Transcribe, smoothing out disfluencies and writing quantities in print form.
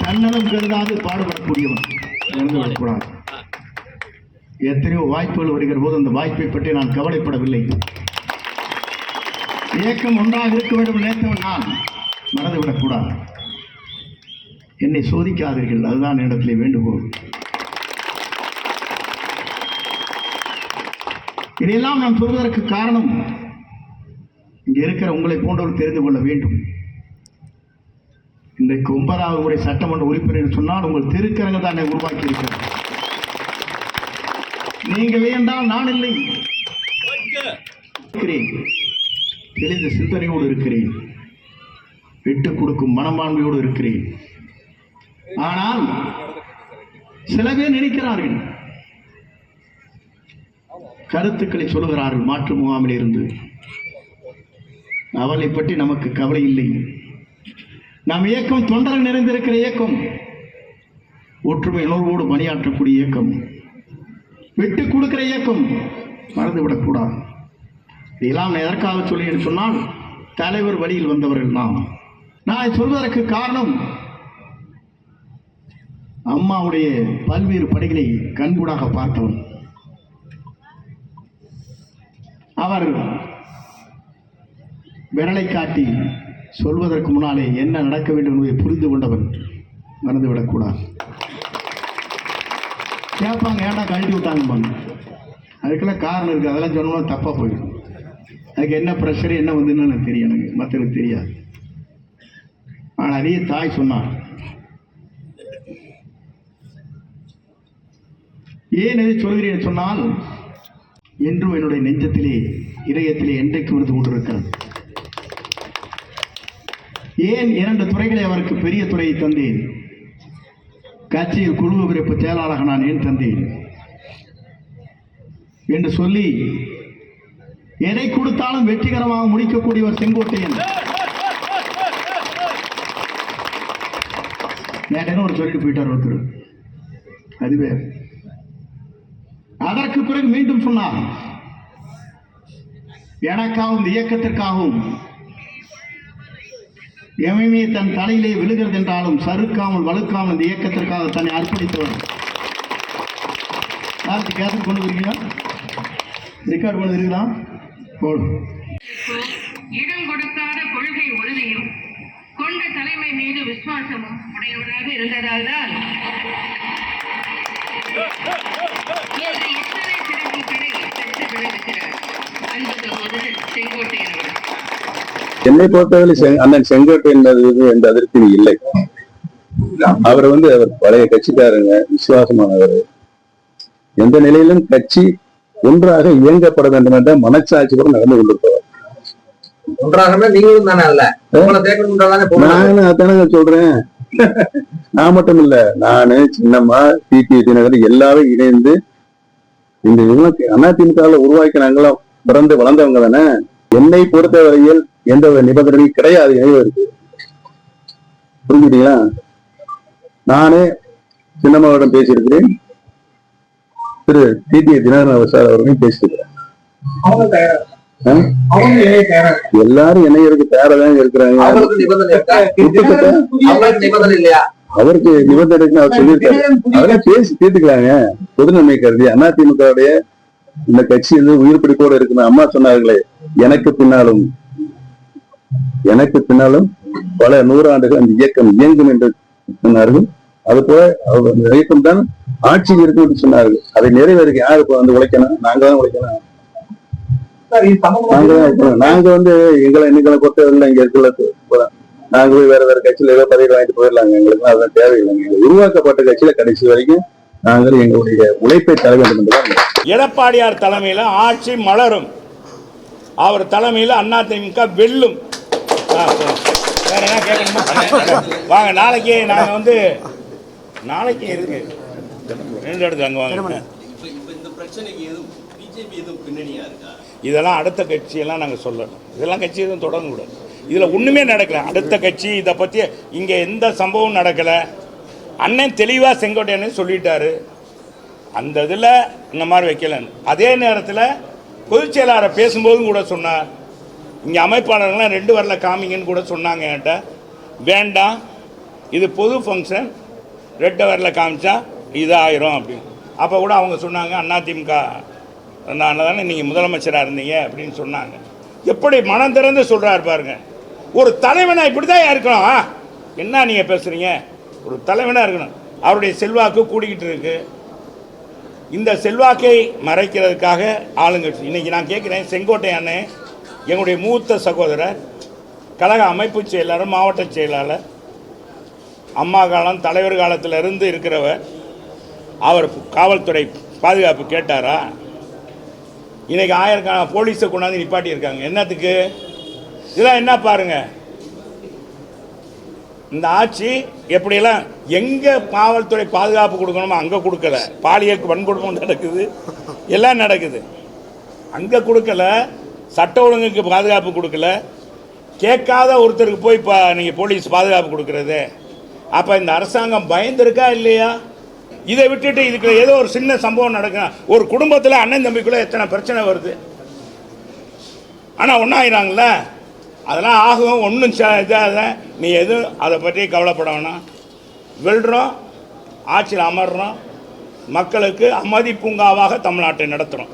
தன்னலம் கருதாது பாடுபடக்கூடியவன் இழந்து விடக்கூடாது. எத்தனையோ வாய்ப்புகள் வருகிற போது அந்த வாய்ப்பை பற்றி நான் கவலைப்படவில்லை. இயக்கம் ஒன்றாக இருக்க வேண்டும் நினைத்தவன் நான் மறந்துவிடக்கூடாது. என்னை சோதிக்காதீர்கள், அதுதான் இடத்திலே வேண்டுகோள். இதையெல்லாம் நான் சொல்வதற்கு காரணம், இங்கே இருக்கிற உங்களை போன்றவர் தெரிந்து கொள்ள வேண்டும். இன்றைக்கு 9வது முறை சட்டமன்ற உறுப்பினர் சொன்னால் உங்கள் திருக்கரங்க தான் என்னை உருவாக்கி இருக்கிறது. நீங்கள் என்றால் நான் இல்லை. தெளிந்த சிந்தனையோடு இருக்கிறேன், விட்டுக் கொடுக்கும் மனப்பான்மையோடு இருக்கிறேன். ஆனால் சில பேர் நினைக்கிறார்கள், கருத்துக்களை சொல்லுகிறார்கள் மாற்று முகாமில் இருந்து. அவளை பற்றி நமக்கு கவலை இல்லை. நம் இயக்கம் தொண்டர்கள் நிறைந்திருக்கிற இயக்கம், ஒற்றுமை உணர்வோடு பணியாற்றக்கூடிய இயக்கம், விட்டுக் கொடுக்கிற இயக்கம், மறந்துவிடக்கூடாது. இதெல்லாம் நான் எதற்காக சொல்லி சொன்னால், தலைவர் வழியில் வந்தவர்கள் நான் சொல்வதற்கு காரணம், அம்மாவுடைய பல்வேறு பணிகளை கண்கூடாக பார்த்தவன். அவர் விரலை காட்டி சொல்வதற்கு முன்னாலே என்ன நடக்க வேண்டும் என்பதை புரிந்து கொண்டவன். மறந்துவிடக்கூடாது. கேட்பாங்க, ஏன்டா கழட்டி விட்டாங்க, அதுக்கெல்லாம் காரணம் இருக்குது. அதெல்லாம் சொன்னோம்னா தப்பாக போயிடும். அதுக்கு என்ன ப்ரெஷர் என்ன வந்துன்னு எனக்கு தெரியும், எனக்கு மற்றவங்களுக்கு தெரியாது. ஆனால் அதே தாய் சொன்னார். ஏன் எதை சொல்கிறேன் சொன்னால், என்றும் என்னுடைய நெஞ்சத்திலே இதயத்திலே என்றைக்கு வந்து கொண்டிருக்கிறது. ஏன் 2 துறைகளை அவருக்கு பெரிய துறையை தந்தேன், கட்சியில் குழு விருப்பு செயலாளராக நான் ஏன் தந்தேன் என்று சொல்லி, எதை கொடுத்தாலும் வெற்றிகரமாக முடிக்கக்கூடியவர் செங்கோட்டையன். நேற்று ஒரு சொல்லிட்டு போயிட்டார் ஒருத்தர், அதுவே. அதற்கு பிறகு மீண்டும் சொன்னார், எனக்காகவும் இயக்கத்திற்காகவும் எமையுமே தன் தலையிலே விழுகிறது என்றாலும் சறுக்காமல் வலுக்காமல் இந்த இயக்கத்திற்காக தன்னை அர்ப்பணித்தவர். யாருக்கு கேசட் கொண்டு வருகிறீங்களா, ரெக்கார்டு கொண்டு வருகிறா? இடம் கொடுக்காத கொள்கை உறுதியும் கொண்ட தலைமை மீது விசுவாசமும் உடையவராக இருந்ததால் தான் இத்தனை சிறப்புகளை பெற்று விளைவிக்கிறார் அன்பு சகோதரர் செங்கோட்டையன் அவர்கள். என்னை பொறுத்தவரை அண்ணன் செங்கோட்டையன் என்ற அதிருப்தி இல்லை. அவர் அவர் பழைய கட்சிக்காரங்க, விசுவாசமானவர். எந்த நிலையிலும் கட்சி ஒன்றாக இயங்கப்பட வேண்டும் என்ற மனச்சாட்சியோடு நடந்து கொண்டிருப்பவர். நானும் அதானங்க சொல்றேன். நான் மட்டும் இல்ல, நானு சின்னம்மா டிடி தினகர் எல்லாரும் இணைந்து இந்த அதிமுக உருவாக்கினாங்களும் பிறந்து வளர்ந்தவங்க தானே. என்னை பொறுத்தவரையில் எந்த ஒரு நிபந்தனையும் கிடையாது. இருக்கு, புரிஞ்சுட்டீங்களா? நானே சின்னம்மாவிடம் பேசியிருக்கிறேன், திரு டிடி தினகரன் சார் அவர்களையும் பேசியிருக்கிறேன். எல்லாரும் இணையருக்கு தயாராக இருக்கிறாங்க. அவருக்கு நிபந்தனை அவர் சொல்லியிருக்காரு, அவரே பேசி தீர்த்துக்கலாங்க. பொதுநன்மை கருதி அதிமுகவுடைய இந்த கட்சி உயிர் பிடிப்போடு இருக்கணும். அம்மா சொன்னார்களே, எனக்கு பின்னாலும் பல 100 ஆண்டுகள் அந்த இயக்கம் இயங்கும் என்று சொன்னார்கள். அதுபோல அந்த இயக்கம் தான் ஆட்சியில் இருக்கும் என்று சொன்னார்கள். அதை நிறைவேறக்கு யாரு உழைக்கணும்? நாங்க தான் உழைக்கணும். நாங்க எங்களை பொறுத்தவரை இங்க இருக்கிற நாங்க போய் வேற கட்சியில ஏதோ பதவி வாங்கிட்டு போயிடலாங்க. எங்களுக்கு அதெல்லாம் தேவையில்லைங்க. உருவாக்கப்பட்ட கட்சியில கடைசி வரைக்கும் நாங்கள் எங்களுடைய உழைப்பை தர வேண்டும் என்றுதான். எடப்பாடியார் தலைமையில ஆட்சி மலரும், அவர் தலைமையில அதிமுக வெல்லும். வேற என்ன கேட்கணுமா? வாங்க, நாளைக்கு நாங்க நாளைக்கு இருக்கு 2 இடத்துக்கு அங்க வாங்க. இதெல்லாம் அடுத்த கட்சியெல்லாம் நாங்கள் சொல்லணும். இதெல்லாம் கட்சி எதுவும் தொடங்கக்கூடாது. இதில் ஒன்றுமே நடக்கலை. அடுத்த கட்சி இதை பற்றி இங்கே எந்த சம்பவம் நடக்கலை. அண்ணன் தெளிவாக செங்கோட்டையன்னு சொல்லிட்டாரு. அந்த இதில் இந்த மாதிரி வைக்கலன்னு. அதே நேரத்தில் பொதுச் செயலாளரை பேசும்போதும் கூட சொன்னார், இங்கே அமைப்பாளர்கள்லாம் 2 வரல காமிங்கன்னு கூட சொன்னாங்க என்கிட்ட. வேண்டாம், இது பொது ஃபங்க்ஷன், ரெட் ஹவரில் காமிச்சா இதாயிரும் அப்படின்னு. அப்போ கூட அவங்க சொன்னாங்க அதிமுக தானே நீங்கள் முதலமைச்சராக இருந்தீங்க அப்படின்னு சொன்னாங்க. எப்படி மனம் திறந்து சொல்கிறாரு பாருங்க. ஒரு தலைவனாக இப்படி தான் இருக்கணும். என்ன நீங்கள் பேசுகிறீங்க? ஒரு தலைவனாக இருக்கணும். அவருடைய செல்வாக்கு கூடிக்கிட்டு இருக்கு. இந்த செல்வாக்கை மறைக்கிறதுக்காக ஆளுங்கட்சி இன்னைக்கு நான் கேட்குறேன், செங்கோட்டை அண்ணன் எங்களுடைய மூத்த சகோதரர், கழக அமைப்பு செயலாளர், மாவட்ட செயலாளர், அம்மா காலம் தலைவர் காலத்தில் இருந்து இருக்கிறவர், அவர் காவல்துறை பாதுகாப்பு கேட்டாரா? இன்னைக்கு ஆயிரக்கணக்கான போலீஸை கொண்டாந்து நிப்பாட்டி இருக்காங்க. என்னத்துக்கு? இதெல்லாம் என்ன பாருங்க. இந்த ஆட்சி எப்படியெல்லாம் எங்கே காவல்துறை பாதுகாப்பு கொடுக்கணுமோ அங்கே கொடுக்கல. பாலியல் வன்கொடுமை நடக்குது, எல்லாம் நடக்குது. அங்கே கொடுக்கல. சட்ட ஒழுங்குக்கு பாதுகாப்பு கொடுக்கல. கேட்காத ஒருத்தருக்கு போய் நீங்கள் போலீஸ் பாதுகாப்பு கொடுக்கறது. அப்போ இந்த அரசாங்கம் பயந்துருக்கா இல்லையா? இதை விட்டுட்டு இதுக்கு ஏதோ ஒரு சின்ன சம்பவம் நடக்கும். ஒரு குடும்பத்தில் அண்ணன் தம்பிக்குள்ளே எத்தனை பிரச்சனை வருது. ஆனால் ஒன்றாயிராங்கள. அதெல்லாம் ஆகும். ஒன்றும் இதாக நீ எதுவும் அதை பற்றி கவலைப்பட வேணாம். வெல்றோம், ஆட்சியில் அமர்றோம், மக்களுக்கு அமைதி பூங்காவாக தமிழ்நாட்டை நடத்துகிறோம்.